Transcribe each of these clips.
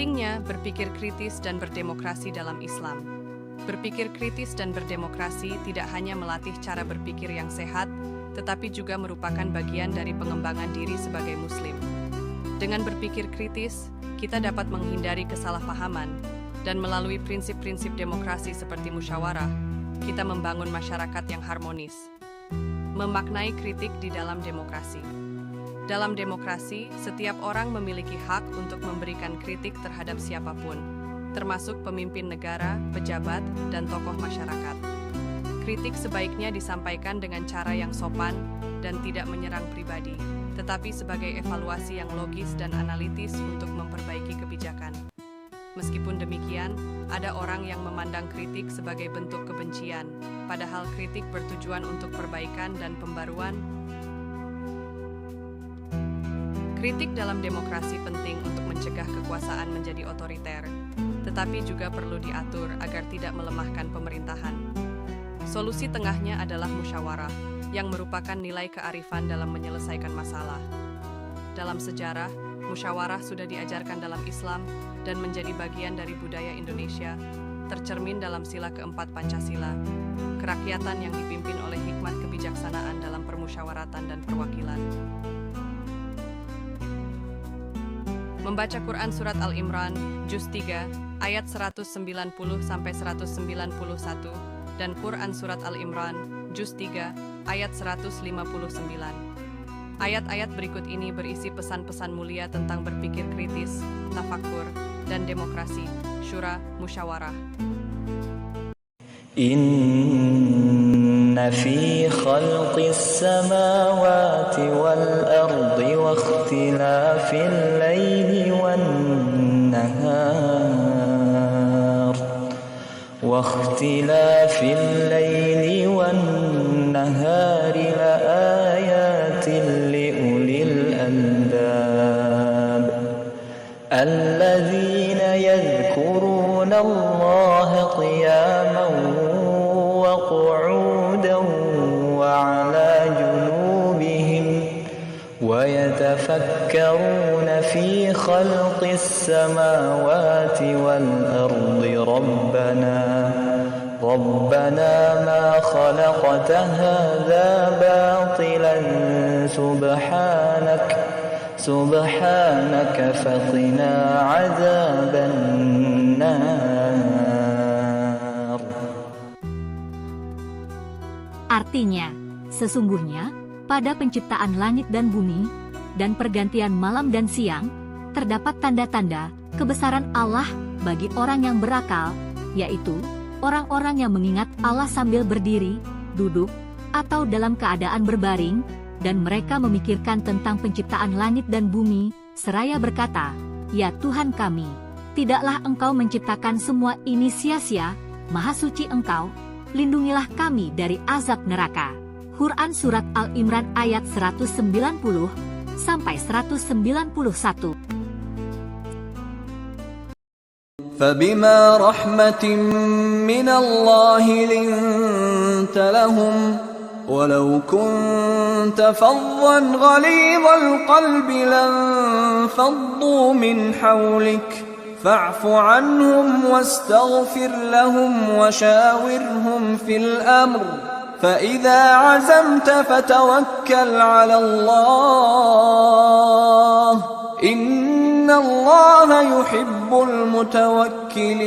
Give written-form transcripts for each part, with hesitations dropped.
Pentingnya berpikir kritis dan berdemokrasi dalam Islam. Berpikir kritis dan berdemokrasi tidak hanya melatih cara berpikir yang sehat, tetapi juga merupakan bagian dari pengembangan diri sebagai Muslim. Dengan berpikir kritis, kita dapat menghindari kesalahpahaman, dan melalui prinsip-prinsip demokrasi seperti musyawarah, kita membangun masyarakat yang harmonis. Memaknai kritik di dalam demokrasi. Dalam demokrasi, setiap orang memiliki hak untuk memberikan kritik terhadap siapapun, termasuk pemimpin negara, pejabat, dan tokoh masyarakat. Kritik sebaiknya disampaikan dengan cara yang sopan dan tidak menyerang pribadi, tetapi sebagai evaluasi yang logis dan analitis untuk memperbaiki kebijakan. Meskipun demikian, ada orang yang memandang kritik sebagai bentuk kebencian, padahal kritik bertujuan untuk perbaikan dan pembaruan. Kritik dalam demokrasi penting untuk mencegah kekuasaan menjadi otoriter, tetapi juga perlu diatur agar tidak melemahkan pemerintahan. Solusi tengahnya adalah musyawarah, yang merupakan nilai kearifan dalam menyelesaikan masalah. Dalam sejarah, musyawarah sudah diajarkan dalam Islam dan menjadi bagian dari budaya Indonesia, tercermin dalam sila keempat Pancasila, kerakyatan yang dipimpin oleh hikmat kebijaksanaan dalam permusyawaratan dan perwakilan. Membaca Quran Surat Al-Imran, Juz 3, ayat 190-191, dan Quran Surat Al-Imran, Juz 3, ayat 159. Ayat-ayat berikut ini berisi pesan-pesan mulia tentang berpikir kritis, tafakkur, dan demokrasi, syura, musyawarah. Inna fi khalqis samawati wal ardi wa ikhtilafil laili wan nahar wa ikhtilafil laili wan nahari la ayatin li ulil albab alladzina yadhkuruna Allaha qiyaman wa qu'udan wa 'ala junubihim wa yatafakkaruna fi khalqis samawati wal ardi ربنا ما خلقت هذا باطلا سبحانك فقنا عذاب النار. Artinya, sesungguhnya pada penciptaan langit dan bumi dan pergantian malam dan siang terdapat tanda-tanda kebesaran Allah bagi orang yang berakal, yaitu orang-orang yang mengingat Allah sambil berdiri, duduk, atau dalam keadaan berbaring, dan mereka memikirkan tentang penciptaan langit dan bumi, seraya berkata, "Ya Tuhan kami, tidaklah Engkau menciptakan semua ini sia-sia, Maha Suci Engkau, lindungilah kami dari azab neraka." Quran Surat Al-Imran ayat 190-191. فبما رحمة من الله لنت لهم ولو كنت فظا غليظ القلب لانفضوا من حولك فاعف عنهم واستغفر لهم وشاورهم في الأمر فإذا عزمت فتوكل على الله إن الله يحب المتوكلين.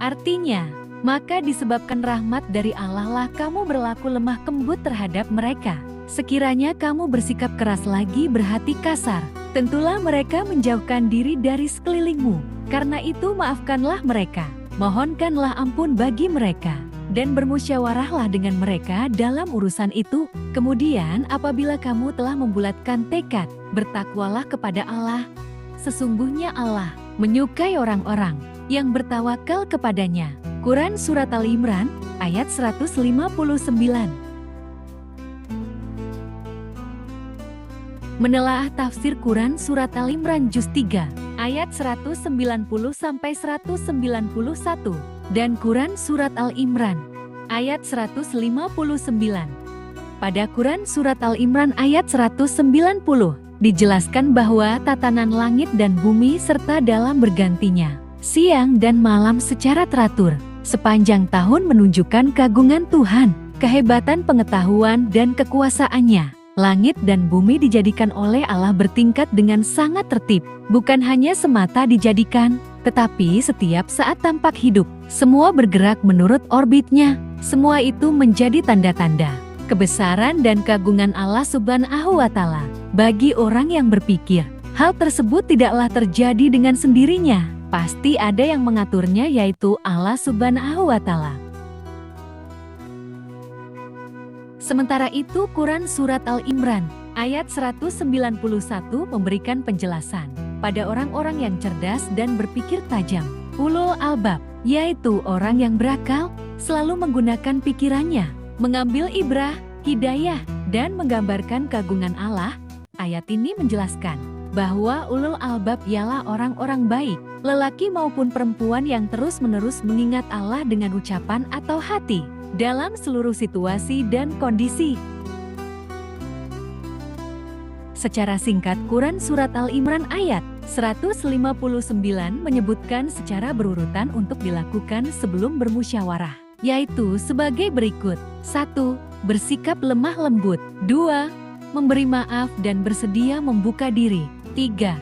Artinya, maka disebabkan rahmat dari Allah lah kamu berlaku lemah lembut terhadap mereka. Sekiranya kamu bersikap keras lagi berhati kasar, tentulah mereka menjauhkan diri dari sekelilingmu. Karena itu maafkanlah mereka, mohonkanlah ampun bagi mereka, dan bermusyawarahlah dengan mereka dalam urusan itu. Kemudian apabila kamu telah membulatkan tekad, bertakwalah kepada Allah. Sesungguhnya Allah menyukai orang-orang yang bertawakal kepadanya. Quran Surat Al-Imran, ayat 159. Menelaah tafsir Quran Surat Al-Imran Juz 3, ayat 190-191, dan Quran Surat Al-Imran, ayat 159. Pada Quran Surat Al-Imran ayat 190, dijelaskan bahwa tatanan langit dan bumi serta dalam bergantinya siang dan malam secara teratur sepanjang tahun menunjukkan keagungan Tuhan, kehebatan pengetahuan dan kekuasaannya. Langit dan bumi dijadikan oleh Allah bertingkat dengan sangat tertib, bukan hanya semata dijadikan, tetapi setiap saat tampak hidup. Semua bergerak menurut orbitnya. Semua itu menjadi tanda-tanda kebesaran dan keagungan Allah Subhanahu wa Ta'ala. Bagi orang yang berpikir, hal tersebut tidaklah terjadi dengan sendirinya. Pasti ada yang mengaturnya, yaitu Allah Subhanahu wa Ta'ala. Sementara itu, Quran Surat Al-Imran ayat 191 memberikan penjelasan pada orang-orang yang cerdas dan berpikir tajam. Ulul albab, yaitu orang yang berakal, selalu menggunakan pikirannya, mengambil ibrah, hidayah, dan menggambarkan keagungan Allah. Ayat ini menjelaskan bahwa ulul albab ialah orang-orang baik, lelaki maupun perempuan yang terus-menerus mengingat Allah dengan ucapan atau hati, dalam seluruh situasi dan kondisi. Secara singkat, Quran Surat Al-Imran ayat 159 menyebutkan secara berurutan untuk dilakukan sebelum bermusyawarah, yaitu sebagai berikut. 1. Bersikap lemah lembut. 2. Memberi maaf dan bersedia membuka diri. 3.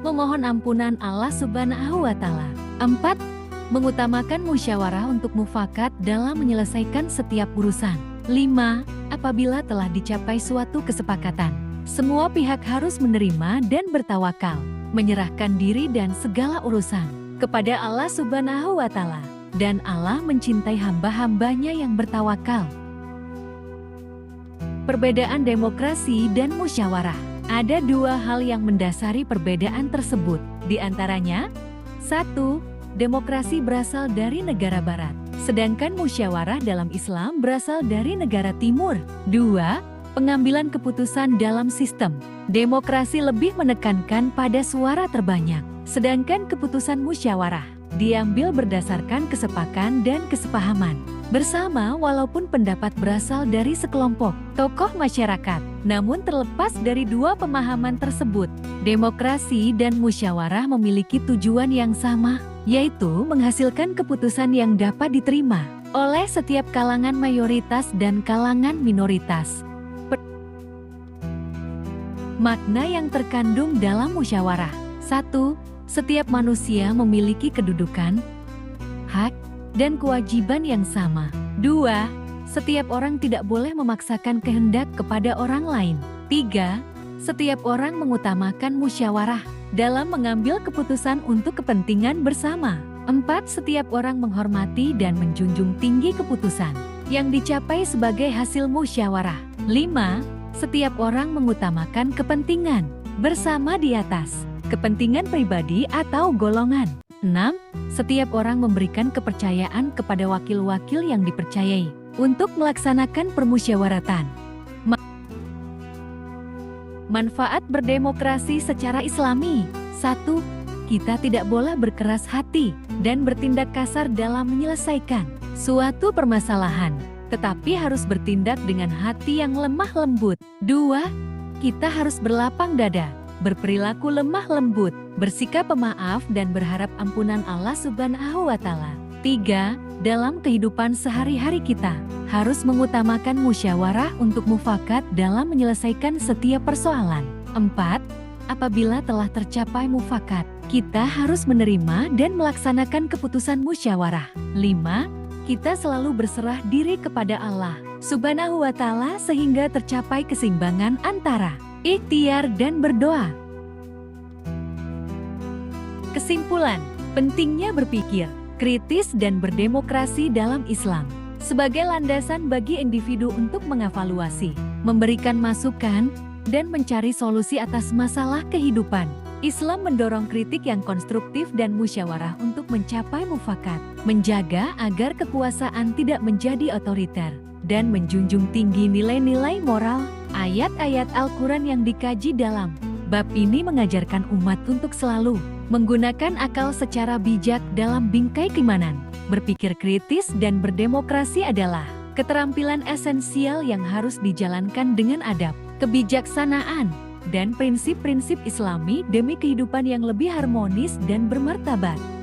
Memohon ampunan Allah Subhanahu wa Ta'ala. 4. Mengutamakan musyawarah untuk mufakat dalam menyelesaikan setiap urusan. 5. Apabila telah dicapai suatu kesepakatan, semua pihak harus menerima dan bertawakal, menyerahkan diri dan segala urusan kepada Allah Subhanahu wa Ta'ala. Dan Allah mencintai hamba-hambanya yang bertawakal. Perbedaan demokrasi dan musyawarah. Ada dua hal yang mendasari perbedaan tersebut. Di antaranya, 1. Demokrasi berasal dari negara barat, sedangkan musyawarah dalam Islam berasal dari negara timur. 2. Pengambilan keputusan dalam sistem demokrasi lebih menekankan pada suara terbanyak, sedangkan keputusan musyawarah diambil berdasarkan kesepakatan dan kesepahaman bersama, walaupun pendapat berasal dari sekelompok tokoh masyarakat. Namun terlepas dari dua pemahaman tersebut, demokrasi dan musyawarah memiliki tujuan yang sama, yaitu menghasilkan keputusan yang dapat diterima oleh setiap kalangan mayoritas dan kalangan minoritas. Makna yang terkandung dalam musyawarah. 1. Setiap manusia memiliki kedudukan, hak, dan kewajiban yang sama. 2. Setiap orang tidak boleh memaksakan kehendak kepada orang lain. 3. Setiap orang mengutamakan musyawarah dalam mengambil keputusan untuk kepentingan bersama. 4. Setiap orang menghormati dan menjunjung tinggi keputusan yang dicapai sebagai hasil musyawarah. 5. Setiap orang mengutamakan kepentingan bersama di atas kepentingan pribadi atau golongan. 6. Setiap orang memberikan kepercayaan kepada wakil-wakil yang dipercayai untuk melaksanakan permusyawaratan. Manfaat berdemokrasi secara Islami. 1. Kita tidak boleh berkeras hati dan bertindak kasar dalam menyelesaikan suatu permasalahan, tetapi harus bertindak dengan hati yang lemah lembut. 2. Kita harus berlapang dada, berperilaku lemah lembut, bersikap pemaaf dan berharap ampunan Allah Subhanahu wa Ta'ala. 3. Dalam kehidupan sehari-hari kita harus mengutamakan musyawarah untuk mufakat dalam menyelesaikan setiap persoalan. 4. Apabila telah tercapai mufakat, kita harus menerima dan melaksanakan keputusan musyawarah. 5. Kita selalu berserah diri kepada Allah Subhanahu wa Ta'ala sehingga tercapai keseimbangan antara ikhtiar dan berdoa. Kesimpulan, pentingnya berpikir kritis dan berdemokrasi dalam Islam sebagai landasan bagi individu untuk mengevaluasi, memberikan masukan, dan mencari solusi atas masalah kehidupan. Islam mendorong kritik yang konstruktif dan musyawarah untuk mencapai mufakat, menjaga agar kekuasaan tidak menjadi otoriter, dan menjunjung tinggi nilai-nilai moral. Ayat-ayat Al-Quran yang dikaji dalam bab ini mengajarkan umat untuk selalu menggunakan akal secara bijak dalam bingkai keimanan. Berpikir kritis dan berdemokrasi adalah keterampilan esensial yang harus dijalankan dengan adab, kebijaksanaan, dan prinsip-prinsip Islami demi kehidupan yang lebih harmonis dan bermartabat.